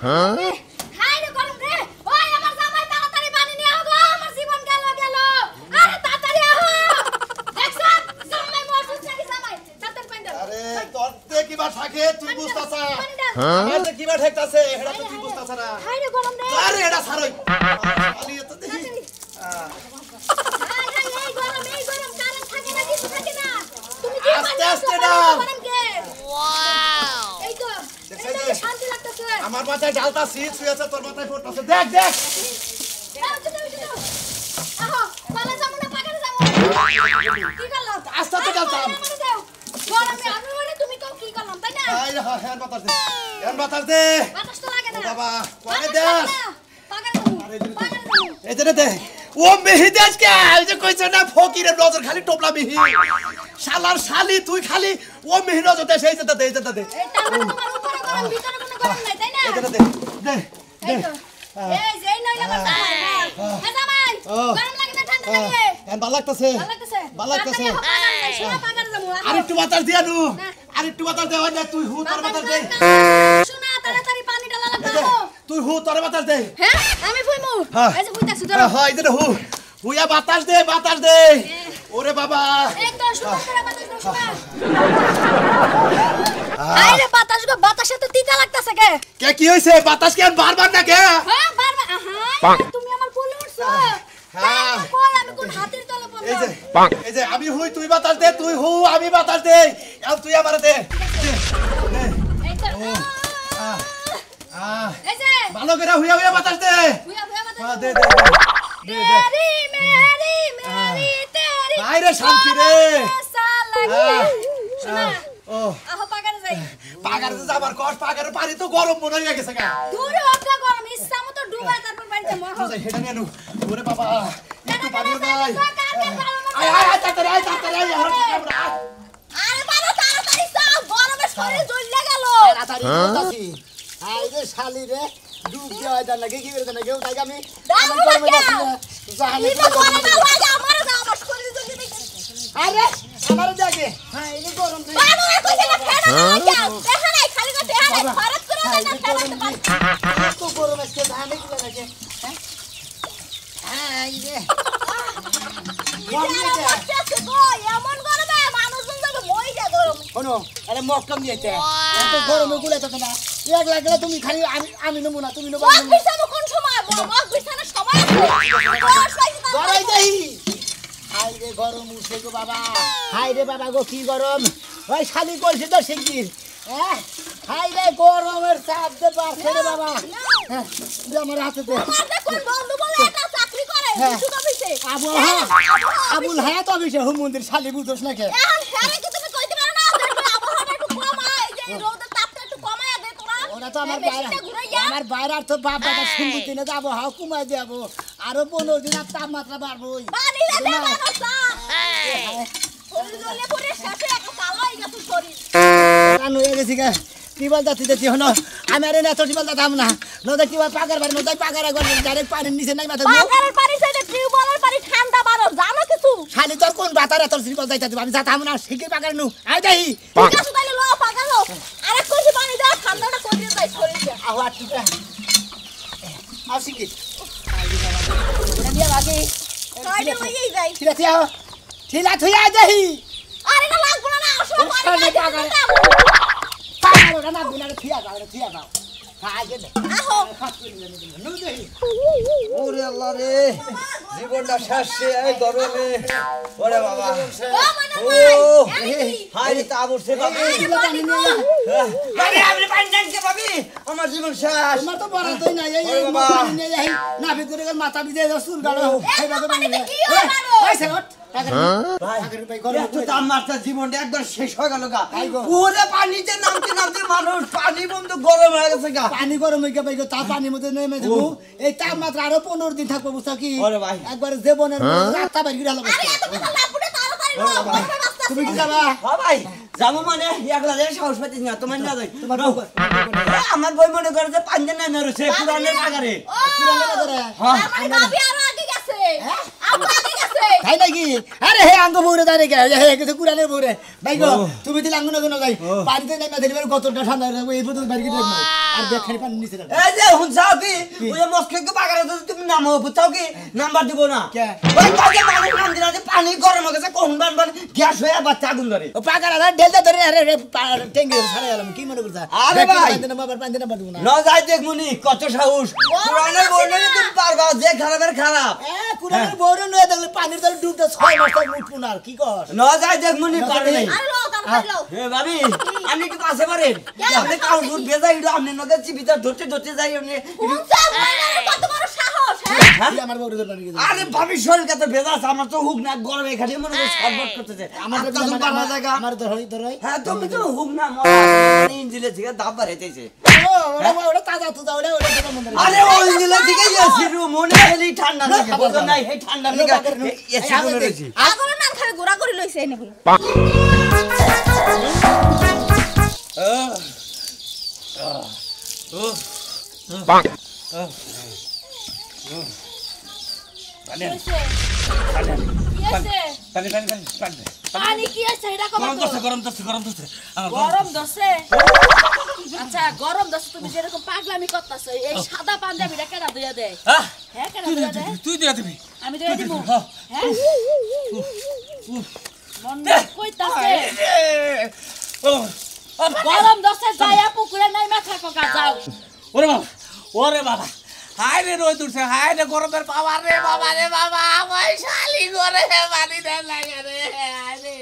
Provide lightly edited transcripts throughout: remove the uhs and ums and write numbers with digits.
High রে গরম রে ওই আমার জামাই তাড়াতাড়ি পানি নিয়ে আও গো আমার জীবন গেল আরে তাড়াতাড়ি আও দেখছ জামাই মরছস নাকি জামাই তাড়াতাড়ি পানি দাও আরে তোরতে কিবা থাকে তুই বুঝতাছ আমারতে কিবা ঠেকতাছে এডা তো তুই বুঝতাছ না হাই রে গরম রে আরে এডা ছাড়ই খালি এত দেখি হাই হাই এই গরম কারেন্ট থাকে না কিছু থাকে না তুমি কি আস্তে আস্তে দাও ওয়াও এই তো এই শান্তি লাগতেছে আমার মাথায় ডালটা সিট শুয়েছে তোর মাথায় পড়তাছে দেখ দেখ আহো পালা যাবো না পাকারে যাবো কি করলাম আস্তে আস্তে ডালতাম গরমে আমি বলে তুমি কেউ কি করলাম তাই না আই রে হ্যাঁ বাতাস দে বাতাস তো লাগে না বাবা কোনে দে পাকারে যাবো এই যে দে ও মেহিদাস কে এই যে কইছ না ফকিরের নজর খালি টোপলা মিহি শালার শালি তুই খালি ও মিহি নজর দে সেই যেটা দে এই তার মানে তোমার উপরে গরম ভিতরে কোনো গরম নাই তাই না এই যে দে এই তো এই যেই নই আমার হে জামাই গরম লাগে না ঠান্ডা লাগে এখন ভালো লাগতেছে ভালো লাগতেছে পাকারে যাবো আরেকটু বাতাস দিয়া নু আরেকটু বাতাস দে না তুই হু তোর বাতাস দে শোনা তাড়াতাড়ি পানি ডালা লাগবে তুই হু তোর বাতাস দে হ্যাঁ আমি ফুইমু এই যে ফুইতাছি ধরো হ্যাঁ এই যে হু হুইয়া বাতাস দে ওরে বাবা একদম সুন্দর করে বাতাস দাও শোনা আরে বাতাস গো বাতাসে তো তিতা লাগতাছে কে কি হইছে বাতাস কেন বারবার না কে হ্যাঁ বারবার আহা তুমি আমার কোলে উঠছো হ্যাঁ কই আমি কোন হাতের তলে পড়লাম এই যে আমি হুই তুই বাতাস দে তুই হু আমি বাতাস দে আর তুই আমারে দে এই তো এই যে ভালো করে হুইয়া বাতাস দে হুইয়া বাতাস হ্যাঁ দে মেরি তেরি আইরে শান্তি রে শোনা ও আহো পাকারে যাই পাগারে যাবার কষ্ট পাগারে পানি তো গরম মনে হয়ে গেছে গা দূরে ওটা গরম ইচ্ছা মতো ডুবাই তারপর বাড়িতে মহ তুই হেডা নিয়ে নু ওরে বাবা একটু পানি নাই আয় তাড়াতাড়ি আরে বাবা তাড়াতাড়ি সব গরমে শরীর জ্বলে গেল তাড়াতাড়ি বলতাছি আইরে শালি রে ডুব দেওয়া যায় না কি করে দেন কেউ তাই আমি দাও গরমে না বসি জাহানে এটা করে না লাগে আমার না আমার শরীর জ্বলে গেছে আরে আমার দেখে হ্যাঁ এই গরম তুই বাবা ওই কইছে না ফেনা যাও দেখা নাই খালি না দেখা নাই খরচ করে না ফেনা তো গরম আজকে জাহানে কি লাগে হ্যাঁ আইরে এমন গরমে মানুষজন যাবে মই যা গরম শোনো আরে মক্কম দিয়েছে এত গরমে গুলে তো না এক লাগলে তুমি খালি আমি নেবো না তুমি নেবো মগ বিছানো কোন সময় মগ বিছানোর সময় আছে গড়াই দেই হাই রে গরম উঠছে গো বাবা হাই রে বাবা গো কি গরম ওই শালি কইছে তো শিগগির হ্যাঁ হাই রে গরমের চাপ দে পারছে রে বাবা হ্যাঁ দে আমার হাতে দে আমাদের কোন বন্ধু বলে এটা চাকরি করে কিছু কইছে আবুল হায়াত অফিসে হুম মন্দির শালি বুঝছ না কে এখন হ্যাঁ কি তুমি কইতে পারো না আবহাওয়াটা একটু কমায় যে রোদের তাপটা একটু কমায় দে তোরা ওরা তো আমার বাইরে আর তো বাপ দাদা শুনবো দিনে যাবো হাও কমাই দেবো আরো 15 দিন আর তাপমাত্রা বাড়বোই পানি দে মানুষ শরীর জ্বলে পড়ে শেষে একটা কালো হয়ে গেছে শরীর কানো হয়ে গেছি গা টিবল দাতি দেখি হলো আমি আরে না তো টিবল দাতাম না নদে টিবল পাকার বাড়ি নদে পাকার একবার ডাইরেক্ট পানির নিচে নাই মাথা পাকারের পানি সাইডে টিউবওয়েলের পানি ঠান্ডা বারো জানো কিছু খালি তোর কোন বাতারে তোর টিবল দাইতা আমি যাতাম না শিখে পাকার নু আই দেই ঠিক আছে তাহলে লো পাকালো আরে কইছি পানি দাও ঠান্ডাটা কই দিয়ে যাই শরীরে আহো আটটা আও শিখি ওটা দিয়া বাকি সাইডে লইই যাই ঠিক আছে আও ঠিলা থুইয়া দেই আরে না লাগবো না আসলে পানি পাকার ওটা না বিনা থুইয়া যাও খাইগে দে আহো নু দেই ওরে আল্লাহ রে জীবনটা শেষ এই গরমে ওরে বাবা ও মনে ও ভাই হাই রে তা বসে বাবা আরে আমি পানি জানকে পাবি আমার জীবন শেষ তোমার তো বড় তুই না এই পানি নিয়ে যাই না ভিতরে গেল মাথা ভিজে সুর গালো খাইবা তো পানিতে কি হয় মারো এই সেট একটু দাম মারতে জীবনটা একবার শেষ হয়ে গেল গা ওরে পানিতে নামতে মানুষ পানি বন্ধ গরম হয়ে গেছে গা পানি গরম হয়ে গেছে তা পানির মধ্যে নেমে দেবো এই তাপমাত্রা আরো 15 দিন থাকবো বুঝছো কি একবার জীবনের রাস্তা বাইরে গেল আরে এত কথা লাগুড়ে তাড়াতাড়ি লো তুমি কি যাবা হ্যাঁ ভাই যাবো মানে একলা যে সাহস পাচ্ছিস না তোমার না যাই আমার বই মনে করে যে পানি না না রয়েছে পুরানের আগারে পুরানো বাজারে আমার ভাবি আরো আগে গেছে আবু আগে গেছে আছে তাই নাকি আরে হে আঙ্গ বউরে দাঁড়ে গে হে কিছু কুরানের বউরে ভাই গো তুমি দিলে আঙ্গ না যাই পানিতে নেমে দিলে কতটা ঠান্ডা হয়ে যাবে এই পর্যন্ত বাড়ি গিয়ে আর দেখখানি পানি নিচে রাখ এই যে হুনছাও কি ওই মস্কে বাগারে তুমি নামো বুঝছাও কি নাম্বার দিব না কে? ওই কাজে মানে নাম দিনা যে পানি গরম হয়ে গেছে কোন বান গ্যাস হয়ে বাচ্চা আগুন ধরে ও পাকারা না ডেলটা ধরে আরে টেঙ্গে ছাড়া গেলাম কি মনে করছ আরে ভাই। পানি দিনা পারবো না ন যাই দেখ মুনি কত সাহস পুরানের বর্ণনে তুমি পারবা যে খারাপের খারাপ কুরানের বউরে নয় দেখলে পানির তলে ডুবতে 6 মাস তক উঠবো না আর কি কর ন যাই দেখ মুনি পারে নাই আরে লো তাড়াতাড়ি লো হে ভাবি আপনি একটু পাশে পারেন আপনি কাউর দুধ ভেজা ইলো আপনি নদে চিবিতা ধরতে যাই আপনি কত বড় সাহস হ্যাঁ কি আমার বউরে ধরে পানি গেছে আরে ভাবি শরীর কত ভেজা আছে আমার তো হুক না গরমে খালি মনে হয় সাবট করতেছে আমার তো পারা জায়গা আমার ধরই হ্যাঁ তুমি তো হুক না মরা ইঞ্জিলে থেকে দাব বাড়াইতেছে ওটা তাজা তুজা ওটা তো মনে আরে ওই ইঞ্জিলে থেকে এসি রুম মনে হলি ঠান্ডা লাগে বুঝো নাই এই ঠান্ডা লাগে এসি রুমে রয়েছি আগরে নান খালি গোড়া করে লইছে এনে বলে পানি কি আছে এটা কম গরম দছে গরম দছে আচ্ছা গরম দছে তুমি যেরকম পাগলামি করতাছো এই সাদা পাঞ্জাবিটা কেডা দিয়া দেয় হ্যাঁ কেডা দিয়া দেয় তুই দিয়া দিবি আমি দিয়া দিব হ্যাঁ মন কইতাছে গরম দছে যায়া পুকুরে নাই মাথা কোকা যাও ওরে বাবা হাই রে রোদ উঠছে হাই রে গরমের পাওয়ার রে বাবা আমার শালি করে পানি দেন লাগে রে হাই রে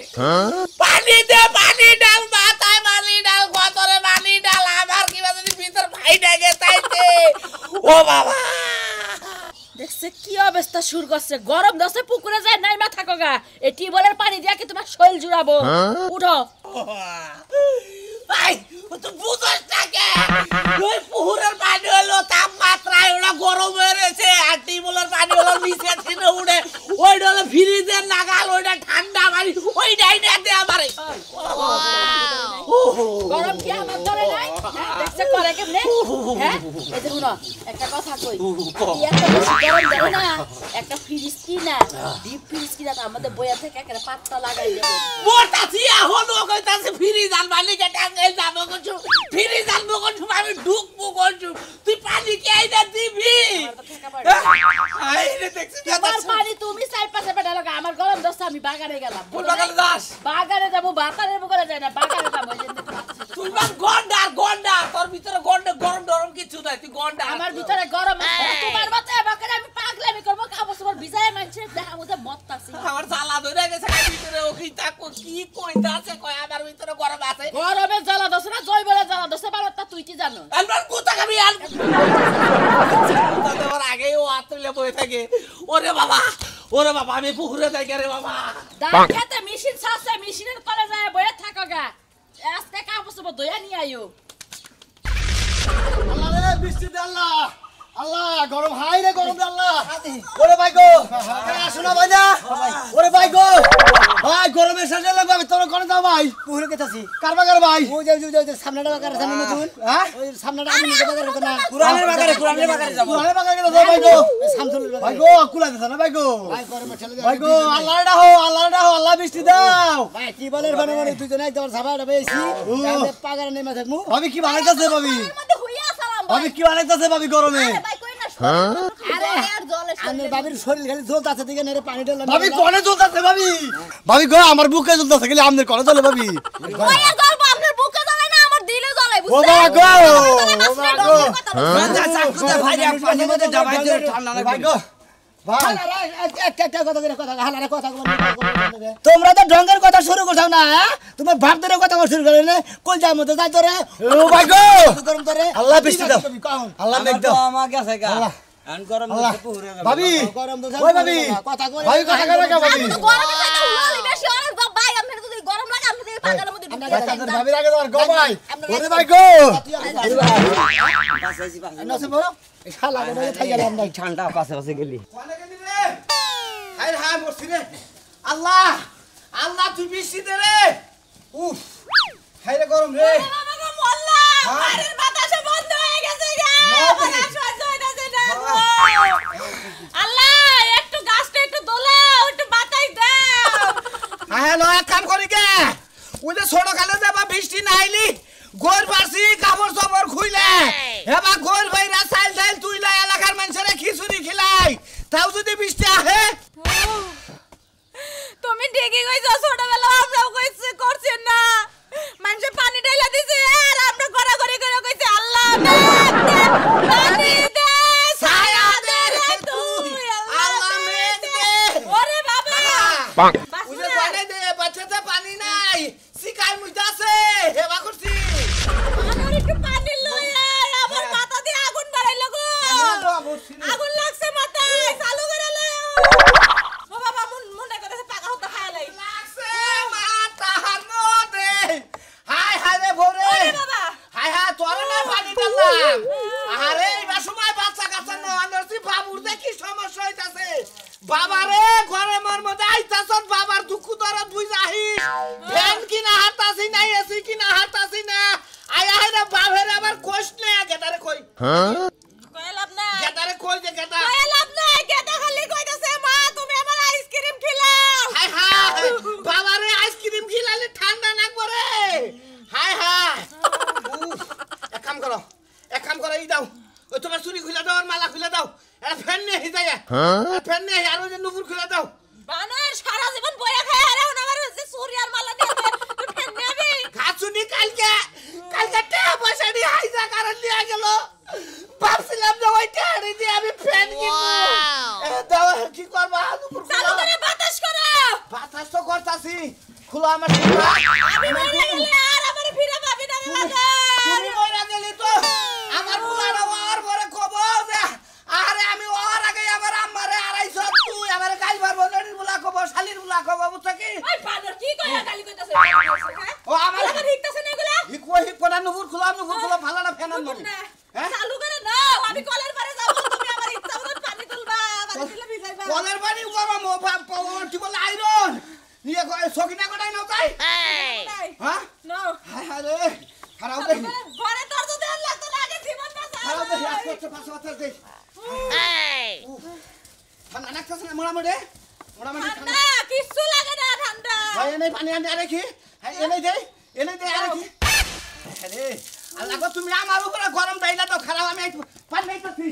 পানি ডাল মাথায় পানি ডাল কতরে পানি ডাল আমার কি যদি ভিতর ভাই ডাকে তাইতে ও বাবা দেখছে কি অবস্থা শুরু করছে গরম দছে পুকুরে যায় নাই মাথা কোকা এই টিউবওয়েলের পানি দিয়া কি তোমার শরীর জুড়াবো উঠো ভাই তো বুঝছ না কে ওই পুকুরের পানি হলো তাপমাত্রায় ওটা গরম হয়ে রয়েছে আর টিউবওয়েলের পানি হলো নিচে থেকে উঠে ওইটা হলো ফ্রিজের নাগাল ওইটা ঠান্ডা পানি ওইটাই না দে আমারে গরম কি আমার ধরে নাই দেখছে করে কেমনে হ্যাঁ এই যে শুনো একটা কথা কই এত বেশি গরম ধরে না একটা ফ্রিজ কিনা ডিপ ফ্রিজ কিনা আমাদের বইয়া থেকে একটা পাত্তা লাগাই দেবে মোটাছি এখন ও কইতাছে ফ্রিজ আর মালিকে টাঙ্গাইল যাবো কিছু ফ্রিজ আর কিছু আমি ঢুকবো কিছু তুই পানি কে আইনা দিবি আইরে দেখছিস তোমার পানি তুমি সাইড পাশে পেটা লাগা আমার গরম দোস্ত আমি বাগানে গেলাম কোন বাগানে যাস বাগানে যাবো বাতানের বুকরে যাই না বাগানে যাবো ওই জন্য তুই মান গন্ডা তোর ভিতরে গরম কিছু নাই তুই গন্ডা আমার ভিতরে গরম আছে তোমার মতে বাগানে আমি পাগলামি করব কাপড় সবার ভিজায় মানছে দেখা মতে মত্তাছি আমার জ্বালা ধরে গেছে ভিতরে ও কি তাকো কি কইতাছে কয় আমার ভিতরে গরম আছে গরমে জ্বালা দোষ না জয়বলে জ্বালা দোষ বারটা তুই কি জানো আলবার কোথা খাবি আল তোর আগে ও আতলে বই থাকে ওরে বাবা আমি পুকুরে যাই রে বাবা ডাকেতে মেশিন ছাছে মেশিনের তলে যায় বইয়া থাকো গা আজকে কাপড় সবার দয়া নিয়ে আইও আল্লাহ রে বৃষ্টি দে আল্লাহ গরম হাই রে গরম দে আল্লাহ ওরে ভাই গো আসো না ভাই না ওরে ভাই গো ভাই গরমে শেষ হয়ে লাগবে তোর কোন দাও ভাই পুকুরে গেতাছি কার বাগার ভাই ওই যে সামনেটা বাগার সামনে নতুন হ্যাঁ ওই সামনেটা আমি নিজে বাগার করতে না কুরানের বাগারে যাব কুরানের বাগারে গেল ভাই গো শামসুলের বাগার ভাই গো কুলা দিছ না ভাই গো ভাই গরমে ঠেলে ভাই গো আল্লাহ ডাও আল্লাহ বৃষ্টি দাও ভাই কি বলের বানাবো তুই তো নাই তোর সাবাটা বেশি আমি পাগারে নেমে থাকমু ভাবি কি বানাইতাছে ভাবি মধ্যে হইয়া সালাম ভাবি কি বানাইতাছে ভাবি গরমে ভাই কই না আরে আর জলে আমার বাবির শরীর খালি জ্বলতাছে দিকে নেরে পানি ঢেলে ভাবি কোনে জ্বলতাছে ভাবি গো আমার বুকে জ্বলতাছে খালি আমনের কোনে জ্বলে ভাবি কই আর গল্প আপনার বুকে জ্বলে না আমার দিলে জ্বলে ও বাবা গো ভাই পানির মধ্যে ডাবাই দিয়ে ঠান্ডা ভাই গো ভাই একটা কথা তোমরা তো ঢঙ্গের কথা শুরু করছাও না তোমার ভাব ধরে কথা শুরু করে না কোন যায় মতো যাই তোরে ও ভাই গো গরম তোরে আল্লাহ বৃষ্টি দাও আল্লাহ মেঘ দাও আমাকে আছে গা আন গরম দিতে পুকুরে যাব ভাবি গরম তো ওই ভাবি কথা কই ভাই কথা কই না ভাবি গরমে তো হুলালি বেশি অনেক ভাই আপনার যদি গরম লাগে আপনি এই পাগার মধ্যে ঢুকে ভাবি লাগে তোমার গো ভাই ওরে ভাই গো নসে বড় শালা গো থাই গেলাম নাই ঠান্ডা পাশে গেলি কোনে গেলি রে হাই মরছি রে আল্লাহ তুই বৃষ্টি দে রে উফ হাই রে গরম রে বাবা গো মোল্লা বাড়ির বাতাস বন্ধ হয়ে গেছে গা আমার সহ্য হইতাছে না আল্লাহ একটু গাছটা একটু দোলাও একটু ওই যে ছোট কালে যাবা বৃষ্টি নাইলি গোর পারছি কাপড় চোপড় খুইলে এবার গোর ভাইরা চাইল চাইল তুইলা এলাকার মানুষেরা খিচুড়ি খিলাই তাও যদি বৃষ্টি আহে তুমি ঠিকই কইছো ছোটবেলা আমরাও কইছে করছেন না মানুষে পানি ঢেলা দিছে আর আমরা গড়াগড়ি করে কইছে আল্লাহ পানি দে ছায়া দে রে তুই আল্লাহ মেঘ দে ওরে বাবা ওই যে পানি দে বাচ্চাতে পানি নাই শিকার মুইতাছে হেবা করছি আমার একটু পানি লই আয় আমার মাথা দিয়ে আগুন বাড়াইলো গো আগুন লাগছে মাথায় চালু করে লই ও বাবা মুন্ডা করে পাকা হতে খাইলাই লাগছে মাথার মধ্যে হাই হাই রে ভোরে ওরে বাবা হাই হাই তোর না পানি দিলাম আরে এই সময় বাচ্চা কাচ্চা না আনছি বাবুর দেখি সমস্যা হইতাছে বাবারে ঘরে মর মধ্যে আইতাছ বাবার দুঃখ তোরা দুই যাহিস ফ্যান কিনা হাতাছি না এসি কিনা হাতাছি না আয়া রে বাবার আবার কোশ নে গেদারে কই কইলাম না গেদারে কই যে গেদা কইলাম না গেদা খালি কইতাছে মা তুমি আমার আইসক্রিম খিলাও হাই হাই বাবারে আইসক্রিম খিলালে ঠান্ডা লাগবে রে হাই হাই এক কাম করো ই দাও ওই তোমার চুরি খুলে দাও আর মালা খুলে দাও এটা ফ্যান নিয়ে হিজায়া ফ্যান নিয়ে আর ওই যে নুপুর খুলে দাও বানার সারা জীবন বইয়া খায় আর এখন আমার হচ্ছে চুরি আর মালা নিয়ে তুই ফেন নেবি ঘাসুনি কালকে টাকা পয়সা দিয়ে হাইজা কারণ নিয়ে গেল ভাবছিলাম যে ওই টাকা দিয়ে আমি ফ্যান কিনবো দাও কি করবা নুপুর চালু করে বাতাস করো বাতাস তো করতাছি খুলো আমার সুরা আমি মরে গেলে আর আমার ফিরে পাবি না রে বাবা তুমি মরে গেলি তো আমার বুলারা ওর পরে কব যে আরে আমি ওর আগে আমার আম্মারে আড়াইছ তুই আমারে কাল পারবো নড়ির বুলা কব শালির বুলা কব বুঝছ কি ওই বানর কি কইয়া গালি কইতাছে ও আমার হিকতাছে না এগুলা হিকোনা নুপুর খুলো ভালো না ফ্যান মারি হ্যাঁ চালু করে নাও আমি কলের পারে যাব তুমি আমার ইচ্ছা মতো পানি তুলবা পানি তুলে ভিজাইবা কলের পানি গরম ও কি বলে আয়রন নিয়ে সকিনা কোটাই নাও তাই হ্যাঁ নাও হায় হায় রে খারাপ দে ঘরে দরজ দেন লাগতো না আগে জীবন খারাপ দে বাঁচাও আজকে পাঁচ বছর দে ঠান্ডা লাগতেছে না মোড়ামুড়ি ঠান্ডা কিচ্ছু লাগে না ঠান্ডা ভাই এনে পানি আনতে আরে কি হ্যাঁ এনে দে আরে কি আরে আল্লাহ গো তুমি আমার উপরে গরম দাইলা তো খারাপ আমি পানি নেইতাছি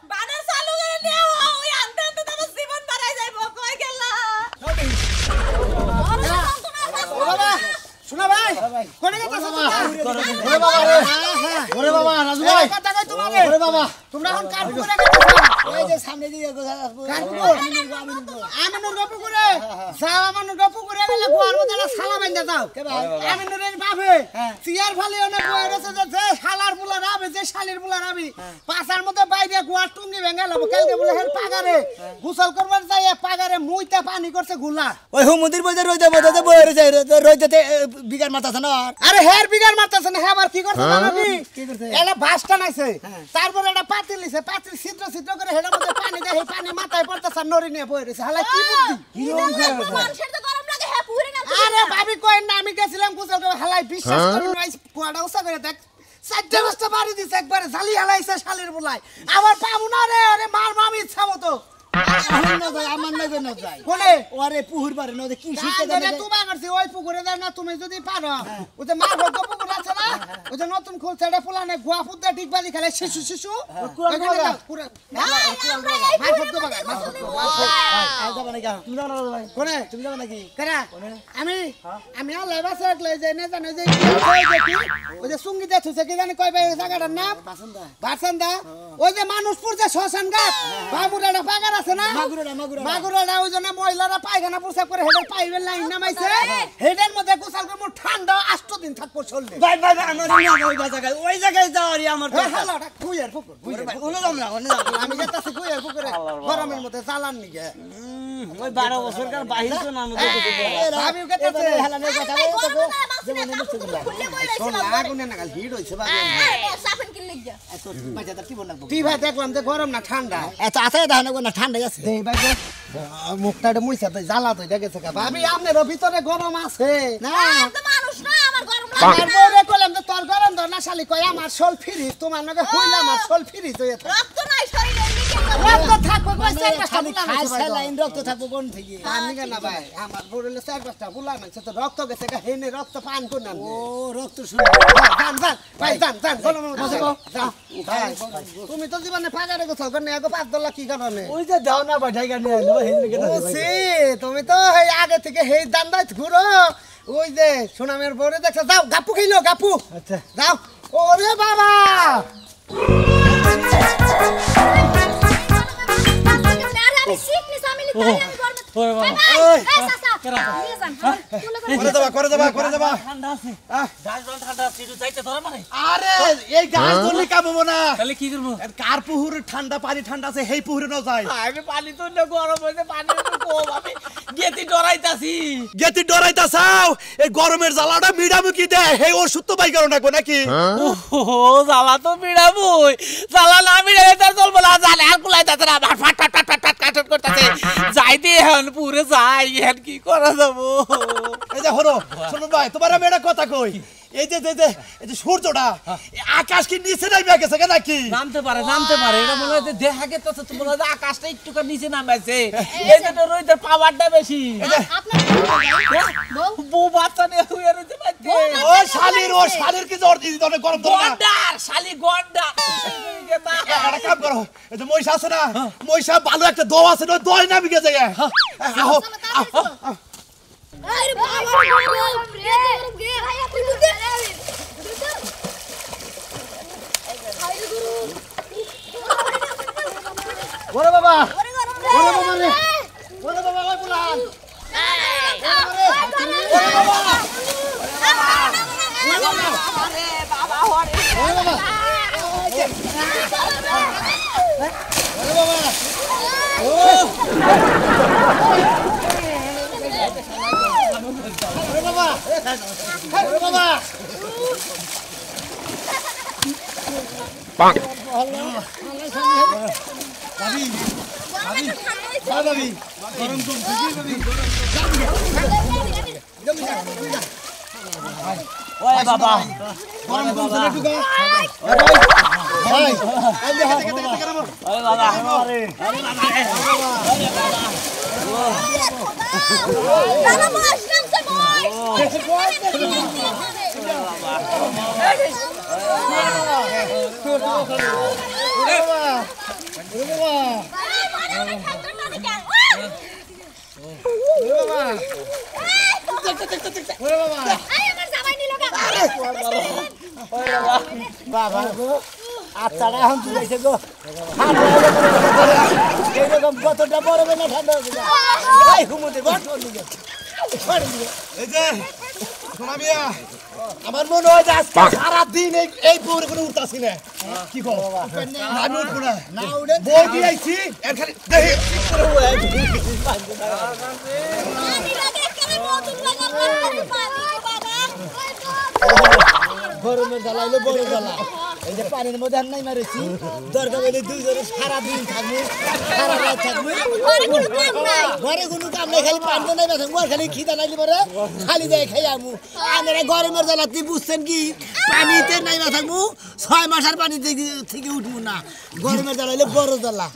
বানর চালু করে নিও ওই আনতে আনতে তো আমার জীবন বাড়াই যাইবো কই গেলা ও বাবা শোনা ভাই কোনে গেছস ওরে বাবা রাজু ভাই কথা কই তোমাকে ওরে বাবা তোমরা এখন কার পুকুরে গেছস এই যে সামনে দিয়ে কার পুকুর আমিনুর গপু করে যাও আমানুর গপু করে গেলে গোয়ার মধ্যে সালা বাইন্দা দাও কে ভাই আমিনুরের বাপে চিয়ার ফালে ওনে গোয়ার আছে যে শালার বুলা রাবে যে শালির বুলা রাবি পাছার মধ্যে বাইরে গোয়ার টুঙ্গি ভেঙে লাবো কালকে বলে হের পাগারে গোসল করবার যাই পাগারে মুইতে পানি করছে গুলা ওই হুমুদির বইতে রইতে বইরে যায় রইতে বিগার মাথাছে না আরে হের বিগার মারতেছে না হেবার কি করছে জানাবি কি করছে? এটা ভাস টানাইছে তারপর এটা পাতিল নিছে পাতিল ছিদ্র করে হেডের মধ্যে পানি দেয় পানি মাথায় পড়তেছে নড়ি নিয়ে বই রইছে হালাই কি বুদ্ধি মানুষের তো গরম লাগে হ্যাঁ পুরে না আরে ভাবি কই না আমি গেছিলাম গোসল করে হালাই বিশ্বাস করি না কোয়াডা উসা করে দেখ সাইডে বস্তা বাড়ি দিছে একবারে ঝালি হালাইছে শালির বুলাই আবার পাবো না রে আরে মার মামি ইচ্ছা মতো আমার নজর না যায় কোনে ওরে পুহুর পারে নদে কি শিখতে কান্দে না তুমি করছি ওই পুকুরে দেয় না তুমি যদি পারো ওই যে মার ভোগ পুকুর আছে না ওই যে নতুন খুলছে এটা ফুলানে গোয়া ফুদ্দা ডিগবাজি খেলে শিশু ওইখানে যাও, পুরো মার ভোগ দেবা মার ভোগ আই যাবে নাকি তুমি যাবে না ভাই কোনে তুমি যাবে নাকি কেরা আমি আর লেবাস রাখলে যে না জানো যে ওই যে সঙ্গীতে ছুছে কি জানি কই ভাই জায়গাটার নাম বাসন্দা বাসন্দা ওই যে মানুষপুর যে শ্মশান ঘাট বাবুরাটা পাগার আছে না মাগুরাটা ওই জন্য মহিলারা পায়খানা প্রসাব করে হেডের পাইবেন লাইন নামাইছে হেডের মধ্যে গোসল করে মোট ঠান্ডা 8 দিন থাকবো চলবে ভাই আমার ওই জায়গায় যাওয়ারই আমার হালাটা কুইয়ের পুকুর ওনে যাম না আমি যেতেছি কুইয়ের পুকুরে গরমের মধ্যে জ্বালান নিগে ওই 12 বছরকার বাহির তো নাম ভাবিও কেতেছে হেলানের কথা জীবনে আগুনে না খালি হিট হইছে ভাবি সাফেন কিন লিখ যা বাজারটা কি বলবো তুই ভাই দেখলাম যে গরম না ঠান্ডা এত আছে দাহনে না ঠান্ডাই আছে দেই ভাই মুখটা মুইছা তো জ্বালা তো দেখেছে ভাবি আপনার ভিতরে গরম আছে না তো মানুষ না আমার গরম আমার লাগে বউরে কইলাম যে তোর গরম ধর না শালি কই আমার শোল ফ্রিজ তোমার নাকি হইলা আমার শোল ফ্রিজ হয়ে থাকে রক্ত নাই শরীরে এমনি রক্ত থাকবে কইছে একটা খালি সামনে খাই আছে ভাই স্যালাইন রক্ত থাকবো কোন থেকে পানি কেন ভাই আমার বড়লে 4-5টা ফুলা মারছে তো রক্ত গেছে হেনে রক্ত পান কোন না ও রক্ত শুনে যান ভাই যান গরমের মধ্যে যান ভাই তুমি তো জীবনে পাগারে গোছাও কেন এগো 5 ডলার কি কারণে ওই যে দাও না ভাই ঢাকা নিয়ে আইলো হেন কে ও সে তুমি তো এই আগে থেকে হেই দান্দাই ঘুরো ওই যে সোনামের বড়ে দেখছ যাও গাপু খাইলো গাপু আচ্ছা যাও ওরে বাবা আমি শিখনি সামিলি তাই আমি গরমে ওরে বাবা এই চাচা নিয়ে যান করে দেবা ঠান্ডা আছে গাছ জল ঠান্ডা আছে একটু যাইতে ধরে মানে আরে এই গাছ ধরলে কামবো না তাহলে কি করবো কার পুহুরে ঠান্ডা পানি ঠান্ডা আছে সেই পুহুরে ন যায় আমি পানি তো না গরম হইছে পানি একটু কম আমি গেতি ডরাইতাছি গেতি ডরাইতা চাও এই গরমের জ্বালাটা মিডামুকি দেয় সেই ওষুধ তো বাই করো নাকবো নাকি ও জ্বালা তো মিড়াবই জ্বালা না মিড়ালে তার চলবো না জ্বালা আর কুলাইতাছে না ফাট ফাট ফাট ফাট ফাট কাটট করতেছে যাইতে এখন পুরে যাই এখন কি করা যাবো এই যে হলো শুনুন ভাই তোমার আমি একটা কথা কই এই যে সূর্যটা এই আকাশ কি নিচে নামে গেছে নাকি নামতে পারে এটা মনে হয় যে দেখা গেছে তো মনে হয় যে আকাশটা একটু নিচে নামাইছে এই যে তো রোদের পাওয়ারটা বেশি বউ বাচ্চা নিয়ে শুয়ে রইতে পারছে ও শালির কি জ্বর দিদি অনেক গরম ধরে না গন্ডার শালি গন্ডার একটা কাম করো এই যে মহিষা আছে না মহিষা ভালো একটা দো আছে না দই নামে গেছে আহো আরে বাবা গরম রে গে ভাই তুই দে ওরে বাবা ওরে গরম রে ওরে বাবা রে ওরে বাবা ওই পুলান ওই বাবা গরম কমছে না টুকা ভাই এই যে ওই বাবা আরে দাদা মাস নামছে বল বাবা গো আত্মাটা এখন চলেছে গো এইরকম কতটা বড় না ঠান্ডা হচ্ছে এই ঘুমোতে এই যে শোনা মিয়া আমার মনে হয় যে আজকে সারাদিন এই পুহুরে কোনো উঠতাছি না কি কো আমি উঠবো না না উড়ে বই দিয়ে আইছি এর খালি দেখি গরমের জ্বালা হইলো বড় জ্বালা এই যে পানির মধ্যে আর নাই মারেছি দরকার হইলে দুইজনে সারাদিন থাকবো সারা রাত থাকবো ঘরে কোনো কাম নাই খালি পানিতে নাই থাকবো আর খালি খিদা নাইলে পরে খালি দেয় খাই আমু আমরা গরমের জ্বালা তুই বুঝছেন কি পানিতে নাই থাকবো 6 মাস আর পানি থেকে উঠবো না গরমের জ্বালা হইলে বড় জ্বালা